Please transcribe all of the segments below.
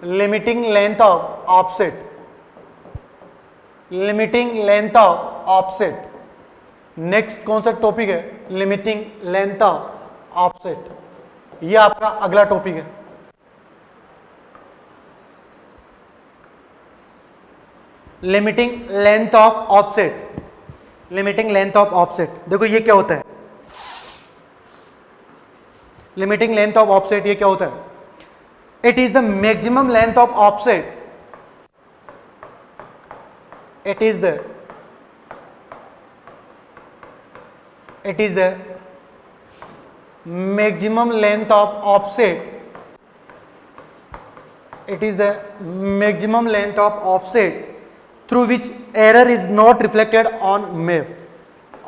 Limiting length of offset, limiting length of offset. Next कौन सा topic है? Limiting length of offset. ये आपका अगला टॉपिक है। Limiting length of offset, limiting length of offset. देखो ये क्या होता है लिमिटिंग लेंथ ऑफ ऑफसेट? ये क्या होता है? It is the maximum length of offset, it is the maximum length of offset, it is the maximum length of offset through which error is not reflected on map.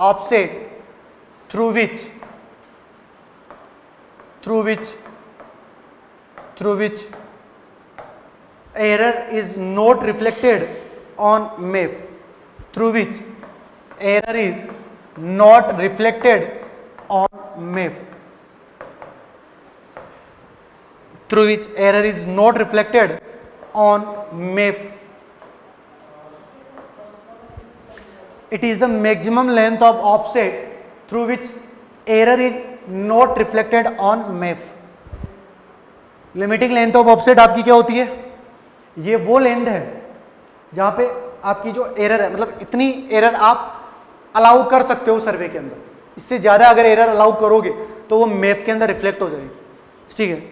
Offset through which error is not reflected on map, through which error is not reflected on map, through which error is not reflected on map. It is the maximum length of offset through which error is not reflected on map. Limiting length of offset आपकी क्या होती है? ये वो length है जहां पे आपकी जो एरर है, मतलब इतनी एरर आप अलाउ कर सकते हो सर्वे के अंदर, इससे ज्यादा अगर एरर अलाउ करोगे तो वो मैप के अंदर रिफ्लेक्ट हो जाएगी। ठीक है,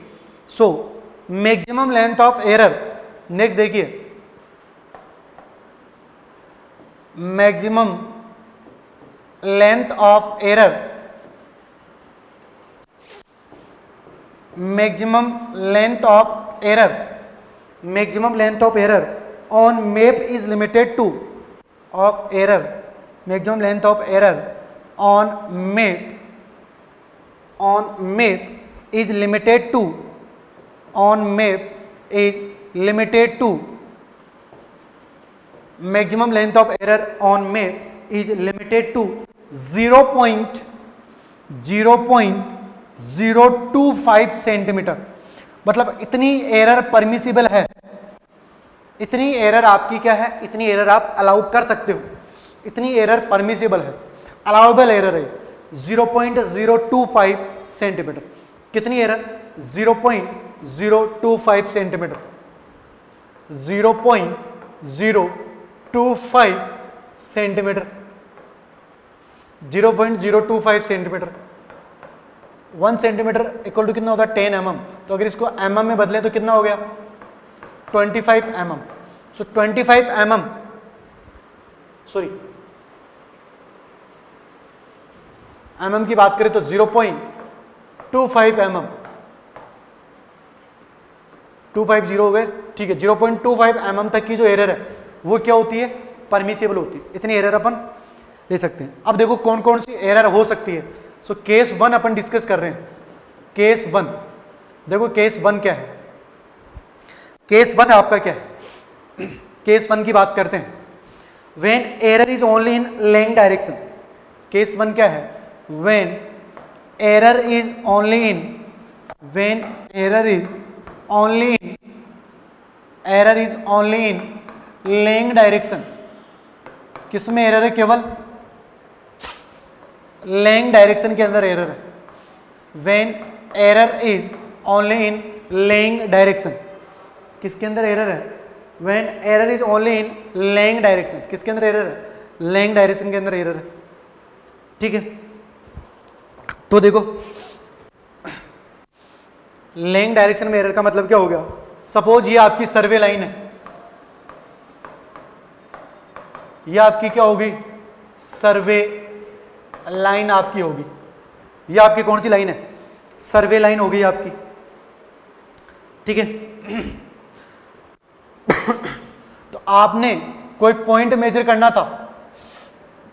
so maximum length of error. Next देखिए, maximum length of error, maximum length of error, maximum length of error on map is limited to of error, maximum length of error on map is limited to, on map is limited to, maximum length of error on map is limited to 0.025 centimetre. मतलब इतनी error permissible है, इतनी error आपकी क्या है, इतनी error आप allow कर सकते हो, इतनी एरर परमिसिबल है, अलाउबल एरर है 0.025 सेंटीमीटर। कितनी error? 0.025 centimetre, 0.025 centimetre, 0.025 centimetre. 1 centimetre equal to कितना होता है? 10 mm। तो अगर इसको mm में बदलें तो कितना हो गया? 25 mm। सो 25 mm, सॉरी mm की बात करें तो 0.25 mm, 250 हो गए। ठीक है, 0.25 mm तक की जो एरर है वो क्या होती है? परमिसिबल होती है। इतनी एरर अपन ले सकते हैं। अब देखो कौन कौन सी एरर हो सकती है। सो केस 1 अपन डिस्कस कर रहे हैं। केस 1, देखो केस 1 क्या है? केस 1 आपका क्या है? केस 1 की बात करते हैं। When error is only in length direction. Case 1 क्या है? When error is only in, when error is only in length direction. किसमें एरर है? केवल लेंग डायरेक्शन के अंदर एरर है। When error is only in length direction, किसके अंदर एरर है? When error is only in length direction, किसके अंदर एरर है? लेंग डायरेक्शन के अंदर एरर है। ठीक है, तो देखो लेंग डायरेक्शन में एरर का मतलब क्या हो गया? सपोज ये आपकी सर्वे लाइन है, ये आपकी क्या होगी? सर्वे लाइन आपकी होगी। ये आपकी कौन सी लाइन है? सर्वे लाइन होगी आपकी। ठीक है, तो आपने कोई पॉइंट मेजर करना था,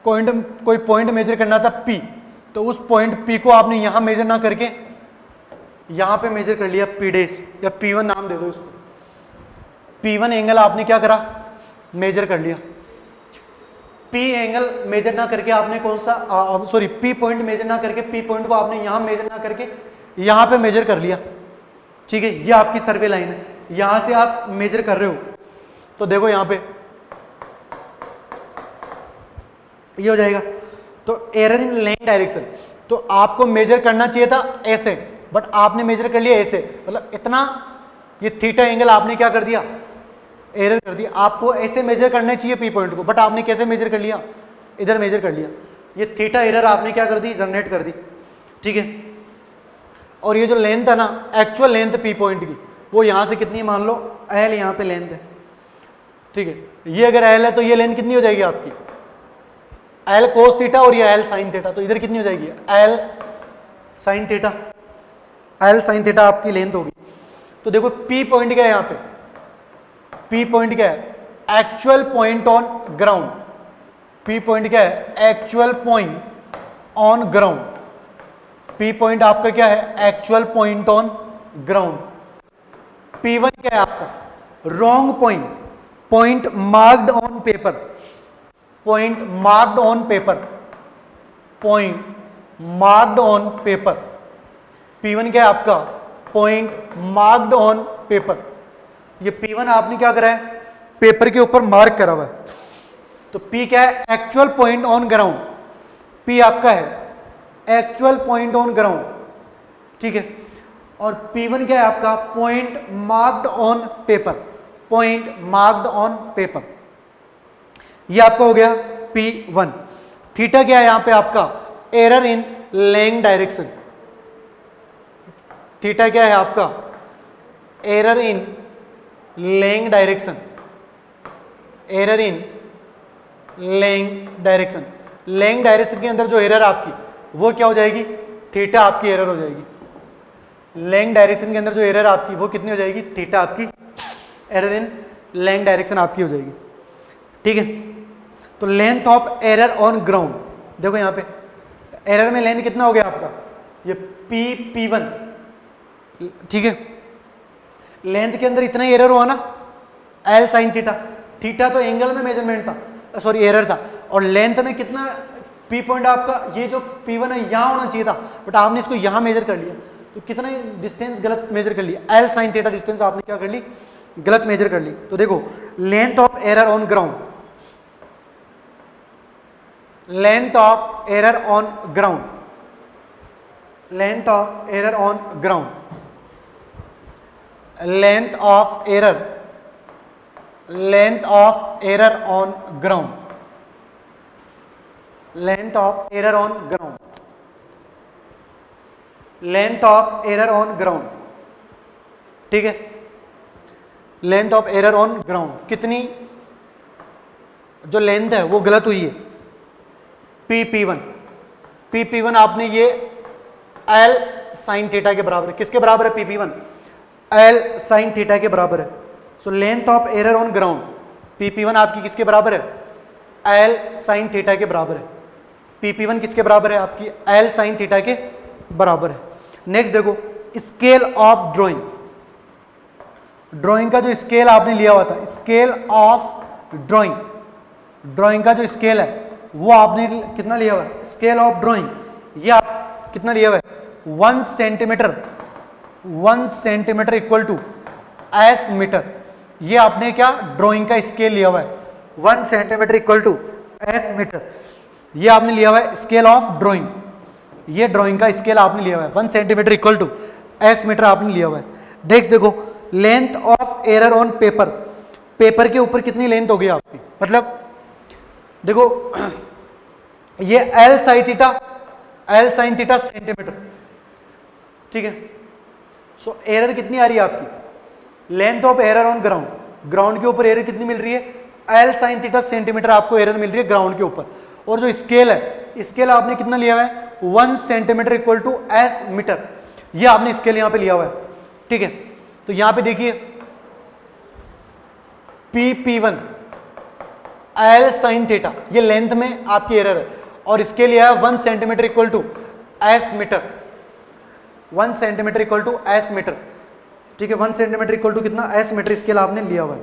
कोई पॉइंट मेजर करना था P, तो उस पॉइंट P को आपने यहां मेजर ना करके यहां पे मेजर कर लिया P डैश, या P1 नाम दे दो इसको। P1 एंगल आपने क्या करा? मेजर कर लिया। P एंगल मेजर ना करके आपने कौन सा, सॉरी P पॉइंट मेजर ना करके P पॉइंट को आपने यहां मेजर ना करके यहां पे मेजर कर लिया। ठीक है, ये आपकी सर्वे लाइन है। यहां से आप मेजर कर रहे हो तो देखो यहां पे ये हो जाएगा, तो एरर इन लेंथ डायरेक्शन। तो आपको मेजर करना चाहिए था ऐसे, बट आपने मेजर कर लिया ऐसे, मतलब इतना ये थीटा एंगल आपने क्या कर दिया, एरर कर दिया। आपको ऐसे मेजर करना चाहिए पी पॉइंट को, बट आपने कैसे मेजर कर लिया, इधर मेजर कर लिया। ये थीटा एरर आपने क्या कर दी, जनरेट कर दी, ठीक है। और ये जो लेंथ है ना, एक्चुअल लेंथ पी पॉइंट की, वो यहां से कितनी, मान लो एल यहां पे लेंथ है, ठीक है। ये अगर एल है तो ये लेंथ कितनी हो जाएगी आपकी, एल कोस थीटा, और ये एल साइन थीटा, तो इधर कितनी हो जाएगी, L sine theta, L sine theta आपकी लेंथ होगी। तो देखो पी पॉइंट क्या है यहाँ पे, पी पॉइंट क्या है, actual point on ground. P point क्या है, actual point on ground. P point आपका क्या है, actual point on ground. P1 क्या है आपका, wrong point, point marked on paper, point marked on paper, point marked on paper. P1 क्या है आपका, पॉइंट मार्क्ड ऑन पेपर। ये P1 आपने क्या करा है, पेपर के ऊपर मार्क करा हुआ है। तो P क्या है, actual point on ground. P आपका है एक्चुअल पॉइंट ऑन ग्राउंड, ठीक है। और P1 क्या है आपका, point marked on paper, point marked on paper. ये आपका हो गया P1। थीटा क्या है यहां पे आपका, error in length direction. Theta क्या है आपका, error in length direction, error in length direction. Length direction के अंदर जो एरर आपकी, वो क्या हो जाएगी, थीटा आपकी एरर हो जाएगी। लेंथ डायरेक्शन के अंदर जो एरर आपकी, वो कितनी हो जाएगी, थीटा आपकी एरर इन लेंथ डायरेक्शन आपकी हो जाएगी, ठीक है। तो length of error on ground, देखो यहाँ पे एरर में लेंथ कितना हो गया आपका, ये P1, ठीक है। लेंथ के अंदर इतना एरर हुआ ना, एल साइन थीटा, थीटा तो एंगल में मेजरमेंट था, सॉरी एरर था, और लेंथ में कितना पी पॉइंट आपका, ये जो P1 है यहां होना चाहिए था, बट आपने इसको यहां मेजर कर लिया, तो कितना डिस्टेंस गलत मेजर कर लिया, एल साइन थीटा डिस्टेंस आपने क्या कर ली, गलत मेजर कर ली। तो देखो length of error on ground, length of error on ground, length of error on ground, length of error, length of error on ground, length of error on ground, length of error on ground, ठीक है। Length of error on ground कितनी, जो length है वो गलत हुई है, P1 आपने ये L साइन थीटा के बराबर है, किसके बराबर है P1, L साइन थीटा के बराबर है। सो length of error on ground P1 आपकी किसके बराबर है, L साइन थीटा के बराबर है। P1 किसके बराबर है आपकी, L साइन थीटा के बराबर है। नेक्स्ट देखो स्केल ऑफ ड्राइंग, ड्राइंग का जो स्केल आपने लिया हुआ था, स्केल ऑफ ड्राइंग, ड्राइंग का जो स्केल है वो आपने कितना लिया हुआ है, स्केल ऑफ ड्राइंग, ये आप कितना लिया हुआ है, 1 centimetre, 1 centimetre equal to S metre. ये आपने क्या ड्राइंग का स्केल लिया हुआ है, 1 centimetre equal to S metre. ये आपने लिया हुआ है स्केल ऑफ ड्राइंग, ये ड्राइंग का स्केल आपने लिया हुआ है 1 centimetre equal to S metre आपने लिया हुआ है। नेक्स्ट देखो length of error on paper, paper के ऊपर कितनी लेंथ होगी आपकी, मतलब देखो ये L sine theta, L sine theta centimetre, ठीक है। सो एरर कितनी आ रही है आपकी, length of error on ground, ground के ऊपर एरर कितनी मिल रही है, एल साइन थीटा सेंटीमीटर आपको एरर मिल रही है ग्राउंड के ऊपर। और जो स्केल है, स्केल आपने कितना लिया हुआ है, 1 centimetre equal to S metre, ये आपने स्केल यहां पे लिया हुआ है, ठीक है। तो यहां पे देखिए P1 एल साइन थीटा, ये लेंथ में आपकी एरर है, और इसके लिया है 1 centimetre equal to S metre, 1 centimetre equal to S metre, ठीक है। 1 सेंटीमीटर इक्वल टू कितना, एस मीटर स्केल आपने लिया हुआ है।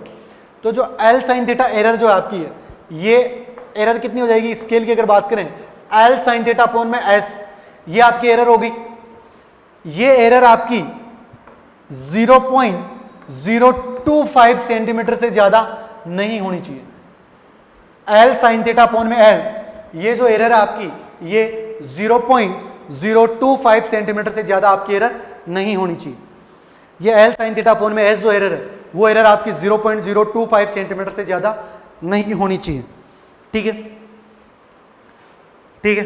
तो जो एल साइन थीटा एरर जो आपकी है, ये एरर कितनी हो जाएगी स्केल की अगर बात करें, एल साइन थीटा अपॉन में एस, ये आपकी एरर होगी। ये एरर आपकी 0.025 सेंटीमीटर से ज्यादा नहीं होनी चाहिए। एल साइन थीटा अपॉन में एल्स, ये जो एरर है आपकी ये 0.025 सेंटीमीटर से ज्यादा आपकी एरर नहीं होनी चाहिए। ये एल साइन थीटा अपॉन में एस जो एरर है वो एरर आपकी 0.025 सेंटीमीटर से ज्यादा नहीं होनी चाहिए। ठीक है, ठीक है।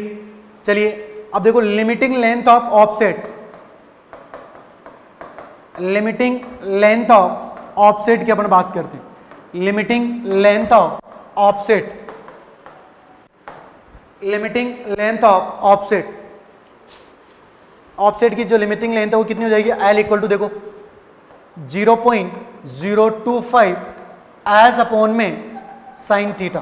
चलिए अब देखो limiting length of offset, limiting length of offset की अपन बात करते हैं। Limiting length of offset, limiting length of offset, offset की जो लिमिटिंग लेंथ है वो कितनी हो जाएगी, एल इक्वल टू देखो 0.025 एस अपॉन में साइन थीटा।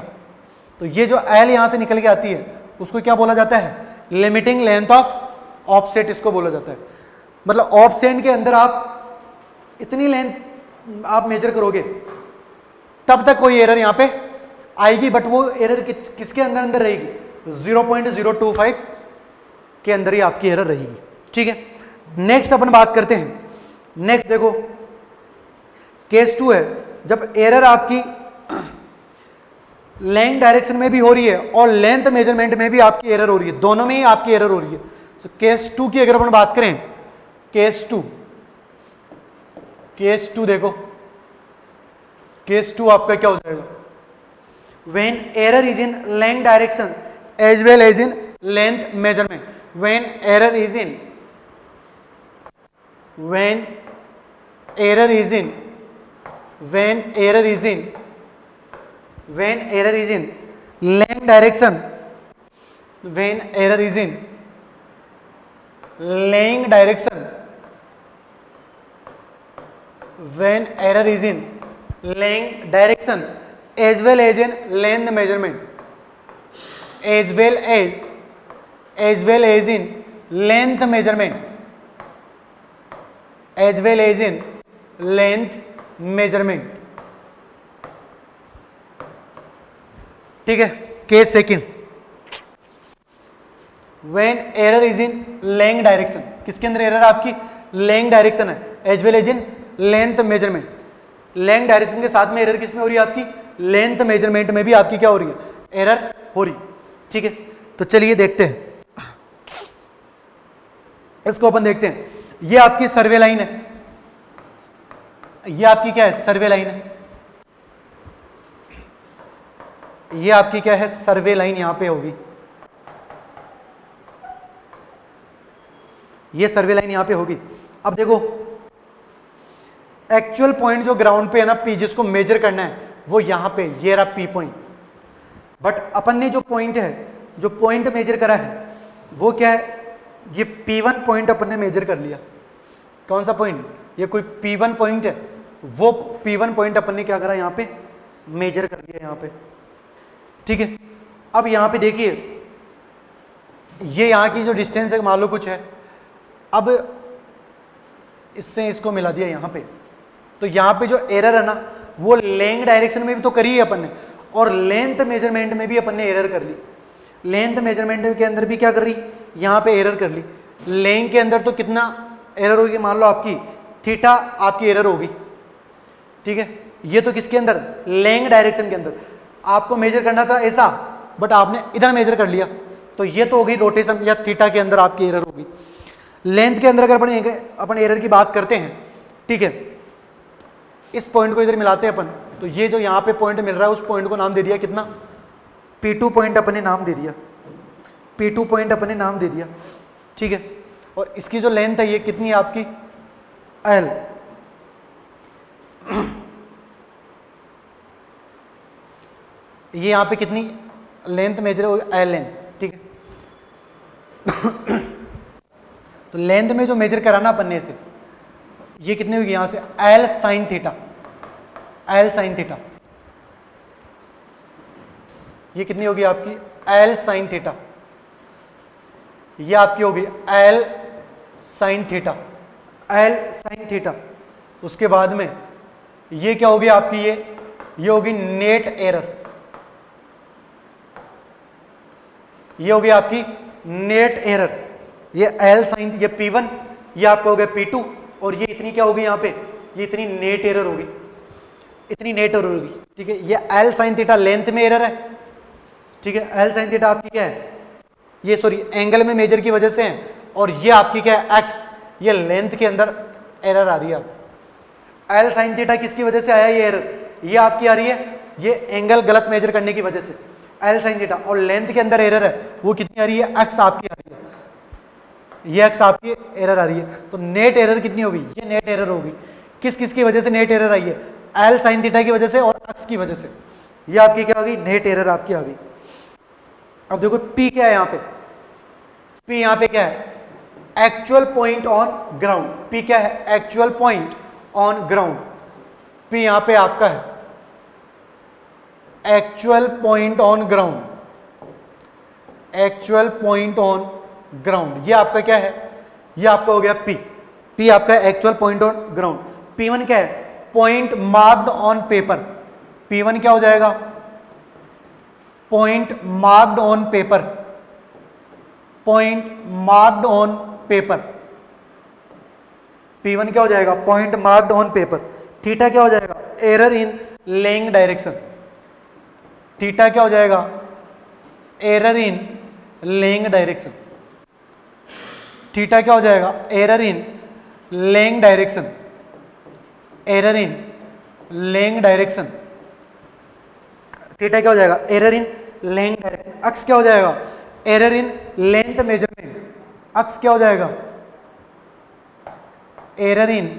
तो ये जो एल यहां से निकल के आती है उसको क्या बोला जाता है, लिमिटिंग लेंथ ऑफ ऑफसेट इसको बोला जाता है। मतलब ऑफसेट के अंदर आप इतनी लेंथ आप मेजर करोगे तब तक कोई एरर यहां पे आएगी, बट वो एरर किसके अंदर अंदर रहेगी, 0.025 के अंदर ही आपकी एरर रहेगी। ठीक है, नेक्स्ट अपन बात करते हैं। नेक्स्ट देखो केस 2 है, जब एरर आपकी लेंथ डायरेक्शन में भी हो रही है और लेंथ मेजरमेंट में भी आपकी एरर हो रही है, दोनों में ही आपकी एरर हो रही है। तो केस 2 की अगर अपन बात करें, केस 2, केस 2 देखो, केस 2 आपका क्या हो जाएगा, when error is in length direction as well as in length measurement, when error is in length direction, when error is in length direction, when error is in length direction as well as in length measurement, as well as in length measurement, as well as in length measurement। ठीक है, case second, when error is in length direction, किसके अंदर error आपकी length direction है, as well as in length measurement। Length direction के साथ में error किस में हो रही है आपकी, लेंथ मेजरमेंट में भी आपकी क्या हो रही है, एरर हो रही। ठीक है, तो चलिए देखते हैं इसको, अपन देखते हैं। ये आपकी सर्वे लाइन है, ये आपकी क्या है, सर्वे लाइन है, ये आपकी क्या है, सर्वे लाइन यहां पे होगी, ये सर्वे लाइन यहां पे होगी। अब देखो एक्चुअल पॉइंट जो ग्राउंड पे है ना, पी, जिसको मेजर करना है वो यहां पे, ये रहा पी पॉइंट। बट अपन ने जो पॉइंट है, जो पॉइंट मेजर करा है वो क्या है, ये P1 पॉइंट अपन ने मेजर कर लिया। कौन सा पॉइंट, ये कोई P1 पॉइंट है, वो P1 पॉइंट अपन ने क्या करा, यहां पे मेजर कर लिया यहां पे। ठीक है, अब यहां पे देखिए ये यहां की जो डिस्टेंस है मान लो कुछ है, अब इससे इसको मिला दिया यहां पे, तो यहां पे जो एरर है ना वो लेंथ डायरेक्शन में भी तो करी है अपन ने, और लेंथ मेजरमेंट में भी अपन ने एरर कर ली। लेंथ मेजरमेंट के अंदर भी क्या कर रही, यहां पे एरर कर ली। लेंथ के अंदर तो कितना एरर होगी, मान लो आपकी थीटा आपकी एरर होगी। ठीक है, ये तो किसके अंदर, लेंथ डायरेक्शन के अंदर। आपको मेजर करना था ऐसा, बट आपने इधर मेजर कर लिया, तो ये तो होगी रोटेशन या थीटा के अंदर आपकी एरर होगी। लेंथ के अंदर अगर अपन एरर की बात करते हैं, ठीक है, इस पॉइंट को इधर मिलाते हैं अपन, तो ये जो यहाँ पे पॉइंट मिल रहा है उस पॉइंट को नाम दे दिया कितना, P2 पॉइंट अपने नाम दे दिया, P2 पॉइंट अपने नाम दे दिया। ठीक है, और इसकी जो लेंथ है ये कितनी है आपकी, L। ये यहाँ पे कितनी लेंथ मेजर हो, L लेंथ। ठीक है, तो लेंथ में जो मेजर कराना अपन ने से, ये कितनी होगी यहां से, L sine theta, L sine theta, ये कितनी होगी आपकी, L साइन थीटा, ये आपकी होगी L sine theta, L sine theta. उसके बाद में ये क्या होगी आपकी, ये होगी नेट एरर, ये होगी आपकी नेट एरर। ये L साइन, ये P1, ये आपका हो गया P2, और ये इतनी क्या होगी यहाँ पे, ये इतनी नेट एरर होगी, इतनी नेट एरर होगी, ठीक है। ये एल साइन थीटा लेंथ में एरर है, ठीक है। एल साइन थीटा आपकी क्या है, ये सॉरी एंगल में मेजर की वजह से है, और ये आपकी क्या है एक्स, ये लेंथ के अंदर एरर आ रही है। एल साइन थीटा किसकी वजह से आया ये एरर, ये आपकी आ रही है ये एंगल गलत मेजर करने की वजह से एल साइन थीटा, और लेंथ के अंदर एरर है वो कितनी आ रही है, एक्स आपकी आ रही है, ये एक्स आपकी एरर आ रही है। तो नेट एरर कितनी होगी, ये नेट एरर होगी। किस किस की वजह से नेट एरर आई है, एल साइन थीटा की वजह से और एक्स की वजह से, ये आपकी क्या होगी, नेट एरर आपकी आ गई। अब देखो पी क्या है यहाँ पे, पी यहाँ पे क्या है, actual point on ground. P क्या है, actual point on ground. P यहाँ पे आपका है actual point on ground, actual point on ground, ये आपका क्या है, ये आपका हो गया पी। पी आपका actual point on ground. P1 क्या है, point marked on paper. P1 क्या हो जाएगा, point marked on paper, point marked on paper. P1 क्या हो जाएगा, point marked on paper. Theta क्या हो जाएगा, error in laying direction. Theta क्या हो जाएगा, error in laying direction. Theta क्या हो जाएगा, error in laying direction, error in laying direction. Theta क्या हो जाएगा, एरर इन लेइंग डायरेक्शन। अक्स क्या हो जाएगा, एरर इन लेंथ मेजरमेंट। अक्स क्या हो जाएगा, error in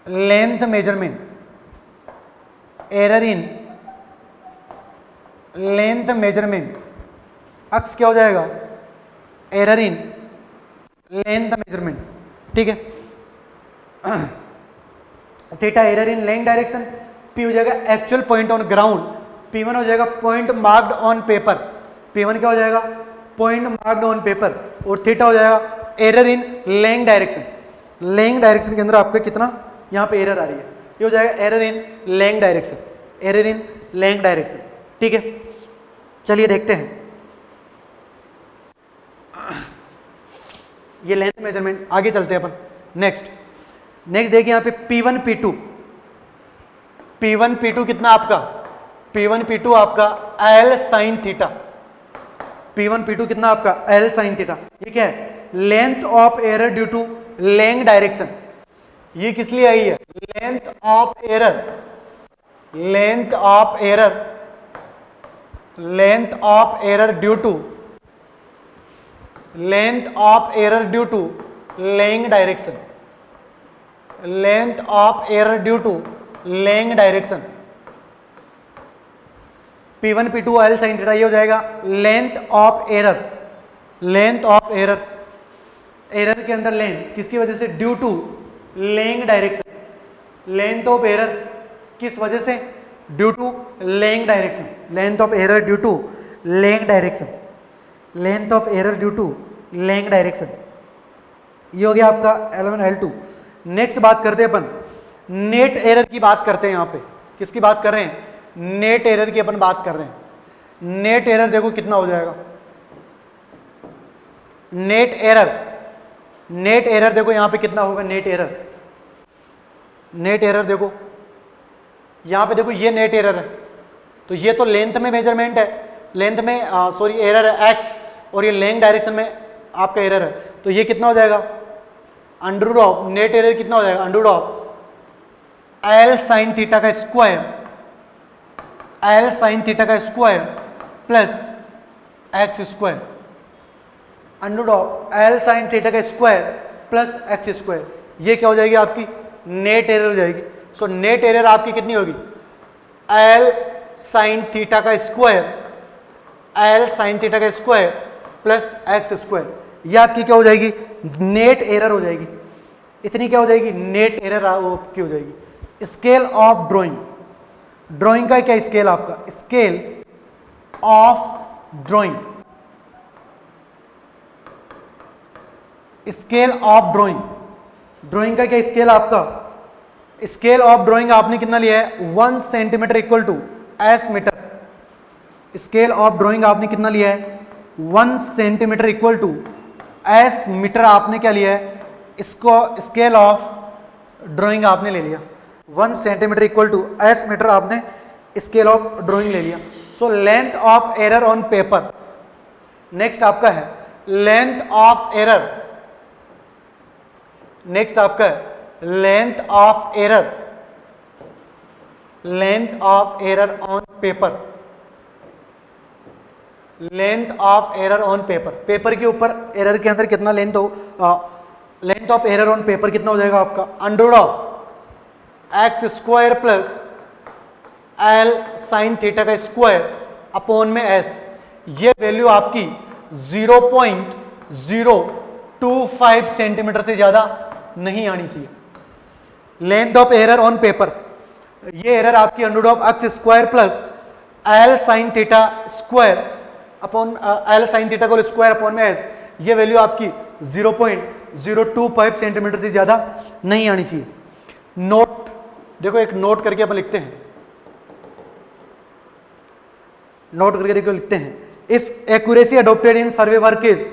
length measurement, error in length measurement. अक्स क्या हो जाएगा, एरर इन लेंथ मेजरमेंट, ठीक है। Theta error in laying direction. P हो जाएगा actual point on ground. P1 हो जाएगा point marked on paper. P1 क्या हो जाएगा, पॉइंट मार्क्ड ऑन पेपर। और थीटा हो जाएगा error in laying direction. Laying direction के अंदर आपका कितना यहाँ पे एरर आ रही है, ये हो जाएगा error in laying direction, error in laying direction, ठीक है। चलिए देखते हैं ये लेंथ मेजरमेंट, आगे चलते हैं अपन। नेक्स्ट देखिए यहाँ पे P1 P2, P1 P2 कितना आपका, P1 P2 आपका L sine theta. P1 P2 कितना आपका L साइन थीटा। ये क्या है, length of error due to laying direction. ये किस लिए आई है, length of error, length of error, length of error due to, length of error due to laying direction, length of error due to laying direction. P1 P2 L sine theta, ये हो जाएगा length of error, length of error, error के अंदर length किसकी वजह से, due to laying direction. Length of error किस वजह से, due to laying direction. Length of error due to laying direction, length of error due to laying direction. ये हो गया आपका L1 L2। नेक्स्ट बात करते हैं अपन नेट एरर की, बात करते हैं यहाँ पे किसकी बात कर रहे हैं, नेट एरर की अपन बात कर रहे हैं। नेट एरर देखो कितना हो जाएगा, नेट एरर, नेट एरर देखो यहाँ पे कितना होगा, नेट एरर, नेट एरर देखो यहाँ पे देखो, ये नेट एरर है, तो ये तो लेंथ में मेजरमेंट है, लेंथ में सॉरी एरर है एक्स, और ये लेंथ डायरेक्शन में आपका एरर है, तो ये कितना हो जाएगा, under root of, net error कितना हो जाएगा, under root of L sine theta का स्क्वायर, L साइन थीटा का square plus X square, under root of L sine theta का स्क्वायर प्लस एक्स स्क्वायर। ये क्या हो जाएगी आपकी, नेट एरर हो जाएगी। सो नेट एरर आपकी कितनी होगी, L साइन थीटा का स्क्वायर, L साइन थीटा का स्क्वायर प्लस एक्स स्क्वायर। ये आपकी क्या हो जाएगी, नेट एरर हो जाएगी। इतनी क्या हो जाएगी, नेट एरर आपकी हो जाएगी। स्केल ऑफ ड्राइंग, ड्राइंग का क्या स्केल आपका, scale of drawing, scale of drawing, drawing का क्या स्केल आपका, स्केल ऑफ ड्राइंग आपने कितना लिया है, 1 centimetre equal to S metre. Scale of drawing आपने कितना लिया है, 1 centimetre equal to S metre आपने क्या लिया है, इसको स्केल ऑफ ड्राइंग आपने ले लिया, 1 centimetre equal to S metre आपने स्केल ऑफ ड्राइंग ले लिया। So length of error on paper. Next आपका है लेंथ ऑफ एरर, नेक्स्ट आपका है length of error, length of error on paper, length of error on paper. Paper के ऊपर error के अंदर कितना लेंथ हो, length of error on paper कितना हो जाएगा आपका, under of X square plus L sine theta का स्क्वायर अपॉन में एस। ये वैल्यू आपकी 0.025 सेंटीमीटर से ज्यादा नहीं आनी चाहिए। Length of error on paper, ये एरर आपकी under of X square plus L sine theta square upon L sine theta को स्क्वायर अपॉन में एस, ये वैल्यू आपकी 0.025 सेंटीमीटर से ज्यादा नहीं आनी चाहिए। नोट देखो, एक नोट करके अपन लिखते हैं, नोट करके देखो लिखते हैं, if accuracy adopted in survey work is,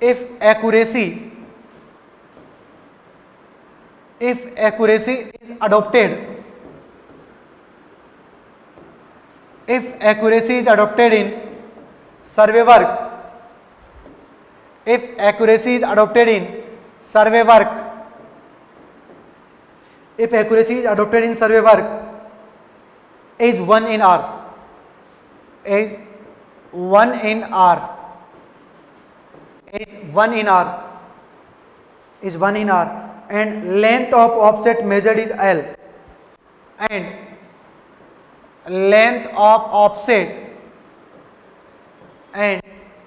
if accuracy is adopted, if accuracy is adopted in survey work, if accuracy is adopted in survey work, if accuracy is adopted in survey work is 1 in R, is 1 in R, is 1 in R, is 1 in R, and length of offset measured is L, and length of offset, and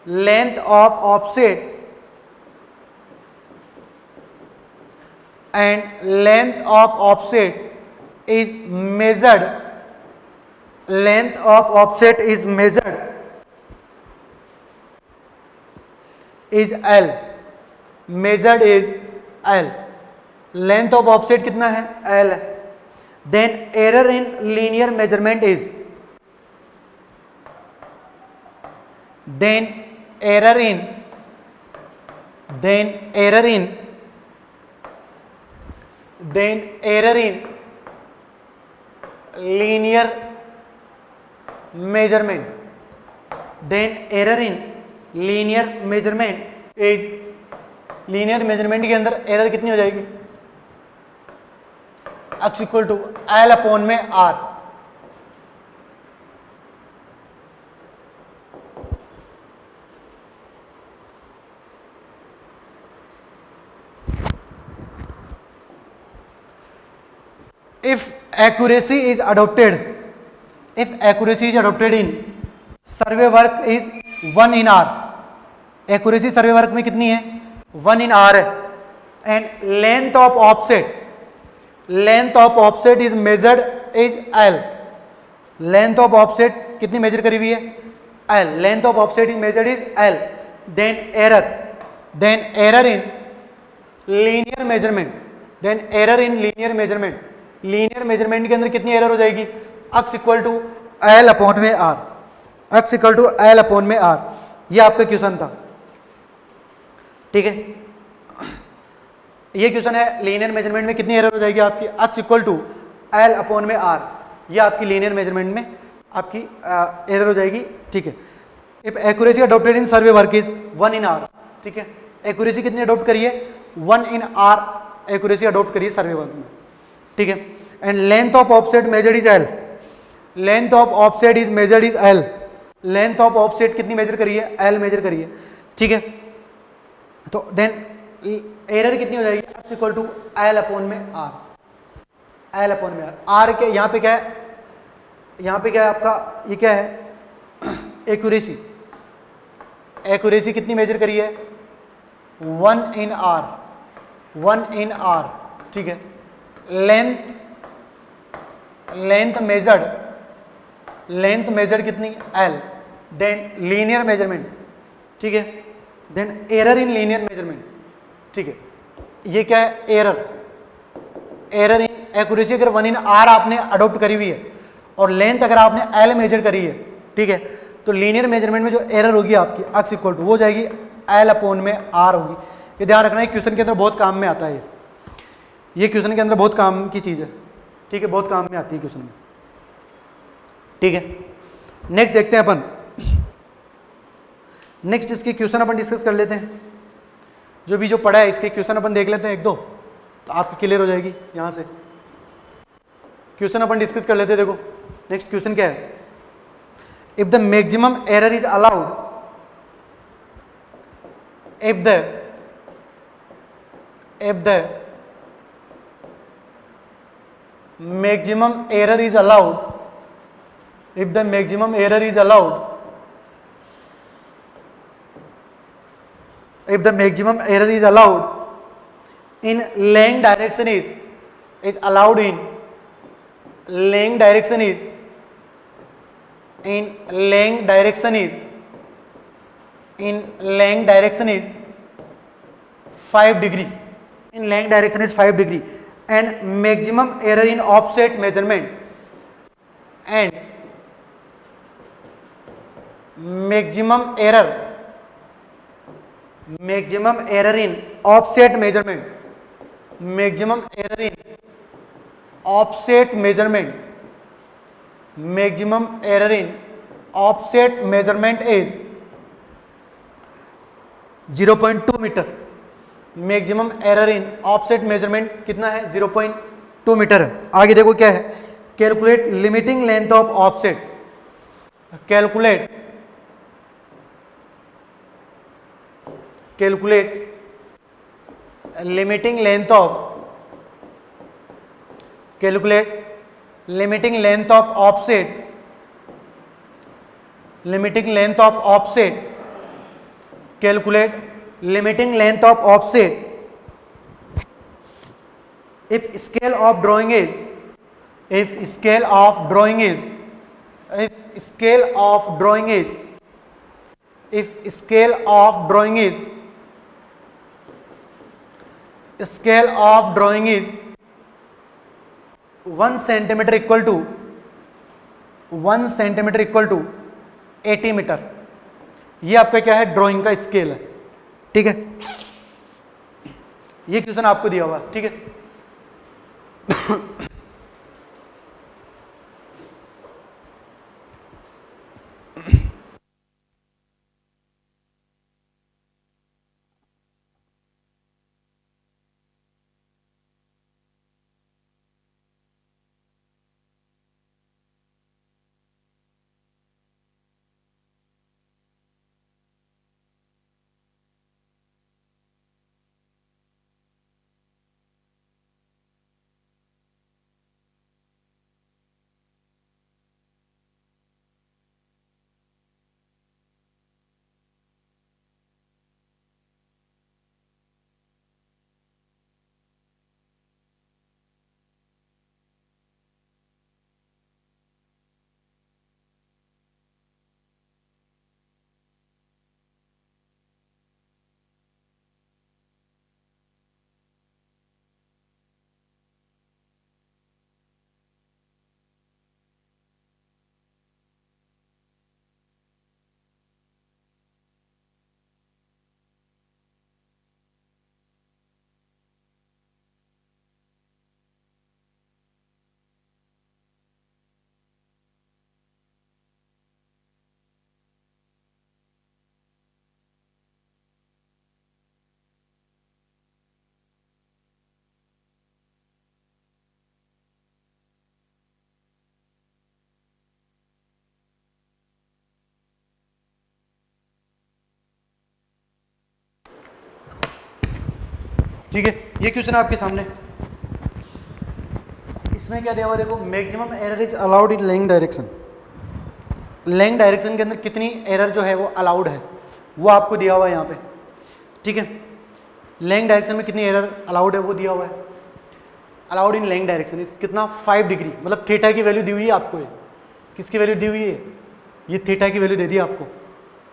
length of offset, and length of offset is measured, length of offset is measured is L, measured is L, length of offset कितना है, L है। Then error in linear measurement is, then error in, then error in, then error in linear measurement, then error in linear measurement is, linear measurement के अंदर error कितनी हो जाएगी, x equal to L upon में R. If accuracy is adopted, if accuracy is adopted in survey work is 1 in R, accuracy survey work में कितनी है, 1 in R है। And length of offset, length of offset is measured is L, length of offset कितनी measure करी हुई है, L, length of offset is measured is L। Then error, then error in linear measurement, then error in linear measurement, linear measurement के अंदर कितनी error हो जाएगी, x equal to L upon में R, x equal to L upon में R। ये आपका question था, ठीक है। ये क्वेश्चन है लीनियर मेजरमेंट में कितनी एरर हो जाएगी आपकी, x equal to L upon में R, ये आपकी लीनियर मेजरमेंट में आपकी एरर हो जाएगी, ठीक है। If accuracy adopted in survey work is 1 in R, ठीक है। एक्यूरेसी कितनी अडॉप्ट करिए, 1 in R एक्यूरेसी अडॉप्ट करिए सर्वे वर्क में, ठीक है। And length of offset measured is L, length of offset is measured is L, length of offset कितनी major करिए, L मेजर करिए, ठीक है। तो देन एरर कितनी हो जाएगी, x equal to L upon में R, L अपॉन में R के यहाँ पे क्या है, यहाँ पे क्या है आपका, ये क्या है, एक्यूरेसी, एक्यूरेसी कितनी मेजर करी है, 1 in R, 1 in R, ठीक है। Length, length measured, length measured कितनी, L। देन लीनियर मेजरमेंट, ठीक है। Then error in linear measurement, ठीक है। ये क्या है, एरर, एरर इन एक्यूरेसी अगर 1 in R आपने अडॉप्ट करी हुई है और लेंथ अगर आपने L मेजर करी है, ठीक है, तो लीनियर मेजरमेंट में जो एरर होगी आपकी x इक्वल टू वो जाएगी L अपॉन में R होगी। ये ध्यान रखना है, क्वेश्चन के अंदर बहुत काम में आता है ये। ये क्वेश्चन के अंदर बहुत काम की चीज़ है, ठीक है, बहुत काम में आती है क्वेश्चन में, ठीक है। नेक्स्ट देखते हैं अपन, नेक्स्ट इसके क्वेश्चन अपन डिस्कस कर लेते हैं। जो भी जो पढ़ा है इसके क्वेश्चन अपन देख लेते हैं एक दो, तो आपकी क्लियर हो जाएगी। यहाँ से क्वेश्चन अपन डिस्कस कर लेते हैं। देखो नेक्स्ट क्वेश्चन क्या है, if the maximum error is allowed, if the maximum error is allowed, if the maximum error is allowed, if the maximum error is allowed in laying direction is allowed in laying direction is in laying direction is in laying direction is 5 degree, in laying direction is 5 degree, and maximum error in offset measurement, and maximum error in offset measurement, maximum error in offset measurement, maximum error in offset measurement is 0.2 metre. Maximum error in offset measurement कितना है, 0.2 metre है। आगे देखो क्या है, calculate limiting length of offset, calculate limiting length of offset, limiting length of offset, calculate limiting length of offset if scale of drawing is if scale of drawing is if scale of drawing is if scale of drawing is scale of drawing is 1 centimeter equal to 1 centimeter equal to 80 metre. ये आपका क्या है, drawing का scale है, ठीक है। ये question आपको दिया हुआ, ठीक है। ठीक है, ये क्वेश्चन आपके सामने, इसमें क्या दिया हुआ देखो, maximum error is allowed in laying direction. Laying direction के अंदर कितनी एरर जो है वो अलाउड है वो आपको दिया हुआ है यहाँ पे, ठीक है। लेइंग डायरेक्शन में कितनी एरर अलाउड है वो दिया हुआ है। अलाउड इन लेइंग डायरेक्शन इस कितना 5 डिग्री, मतलब थीटा की वैल्यू दी हुई है आपको। ये किसकी वैल्यू दी हुई है, ये थीटा की वैल्यू दे दी आपको,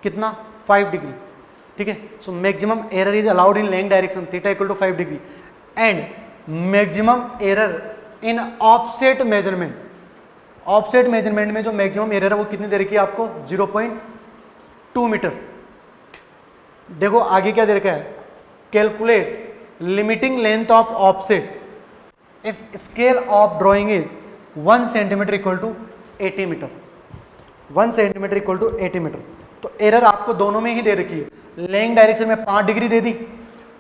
कितना 5 डिग्री, ठीक है। So maximum error is allowed in laying direction theta equal to 5 degree and maximum error in offset measurement. Offset measurement में जो मैक्सिमम एरर है वो कितनी दे रखी है आपको, 0.2 मीटर। देखो आगे क्या दे रखा है, calculate limiting length of offset, if scale of drawing is 1 centimetre equal to 80 metre, 1 centimetre equal to 80 metre. तो एरर आपको दोनों में ही दे रखी है, लेंथ डायरेक्शन में 5 डिग्री दे दी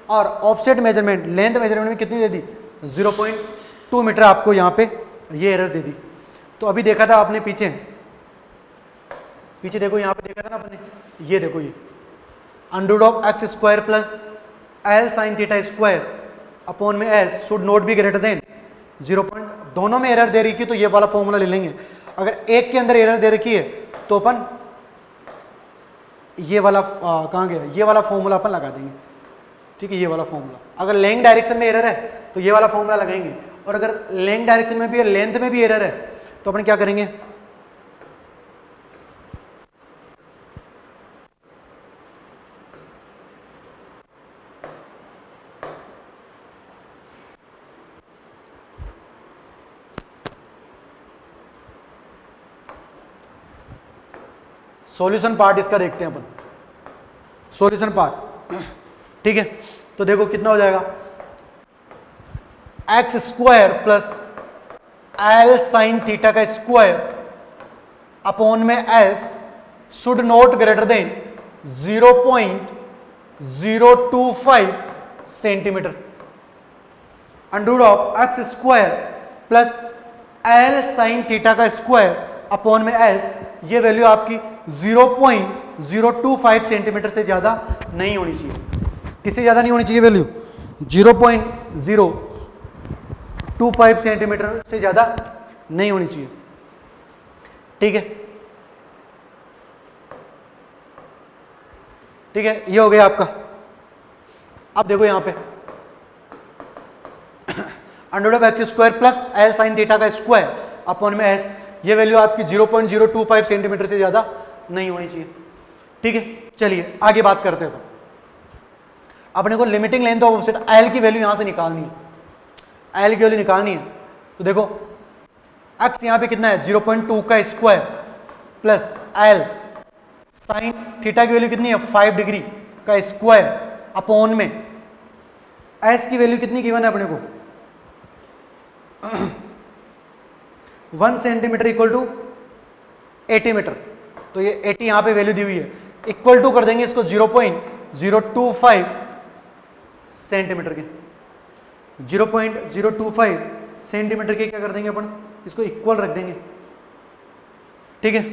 और ऑफसेट मेजरमेंट लेंथ मेजरमेंट में कितनी दे दी 0.2 मीटर आपको यहाँ पे ये एरर दे दी। तो अभी देखा था आपने पीछे देखो यहाँ पे देखा था ना आपने, ये देखो ये √x square plus L sin theta square upon में S should not be greater than 0. दोनों में एरर दे रही थी तो ये वाला फॉर्मूला ले लेंगे। अगर एक के अंदर एरर दे रखी है तो अपन ये वाला कहाँ गया, ये वाला फॉर्मूला अपन लगा देंगे, ठीक है, ये वाला फॉर्मूला। अगर लेंथ डायरेक्शन में एरर है तो ये वाला फॉर्मूला लगाएंगे, और अगर लेंथ डायरेक्शन में भी है, लेंथ में भी एरर है तो अपन क्या करेंगे, सॉल्यूशन पार्ट इसका देखते हैं अपन, सॉल्यूशन पार्ट, ठीक है। तो देखो कितना हो जाएगा, x square plus L sine theta का स्क्वायर अपॉन में S should not greater than 0.025 centimetre, under of X square plus L sine theta का स्क्वायर अपॉन में एस, ये वैल्यू आपकी 0.025 सेंटीमीटर से ज्यादा नहीं होनी चाहिए। किससे ज्यादा नहीं होनी चाहिए वैल्यू, 0.025 सेंटीमीटर से ज्यादा नहीं होनी चाहिए, ठीक है, ठीक है। ये हो गया आपका। अब देखो यहां पे under of X square plus L sine theta का स्क्वायर अपॉन में एस, ये वैल्यू आपकी 0.025 सेंटीमीटर से ज्यादा नहीं होनी चाहिए, ठीक है। चलिए आगे बात करते हैं। अपने को limiting length of offset L की वैल्यू यहां से निकालनी है, एल की वैल्यू निकालनी है। तो देखो एक्स यहां पे कितना है 0.2 का square plus L sine theta की वैल्यू कितनी है 5 डिग्री का स्क्वायर अपॉन में एस की वैल्यू कितनी गिवन है अपने को 1 सेंटीमीटर इक्वल टू 80 मीटर। तो ये 80 यहां पे वैल्यू दी हुई है, इक्वल टू कर देंगे इसको 0.025 सेंटीमीटर के, 0.025 सेंटीमीटर के क्या कर देंगे अपन, इसको इक्वल रख देंगे, ठीक है।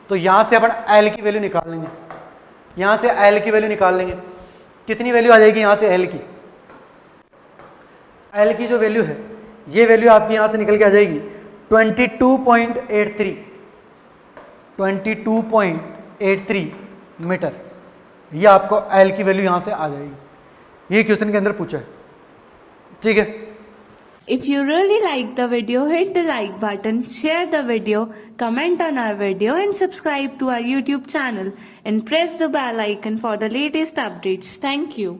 तो यहां से अपन एल की वैल्यू निकाल लेंगे, यहां से एल की वैल्यू निकाल लेंगे। कितनी वैल्यू आ जाएगी यहां से एल की, एल की जो वैल्यू है ये वैल्यू आपकी यहां से निकल के आ जाएगी 22.83 मीटर। ये आपको एल की वैल्यू यहां से आ जाएगी, ये क्वेश्चन के अंदर पूछा है, ठीक है। If you really like the video, hit the like button, share the video, comment on our video and subscribe to our YouTube channel and press the bell icon for the latest updates. Thank you.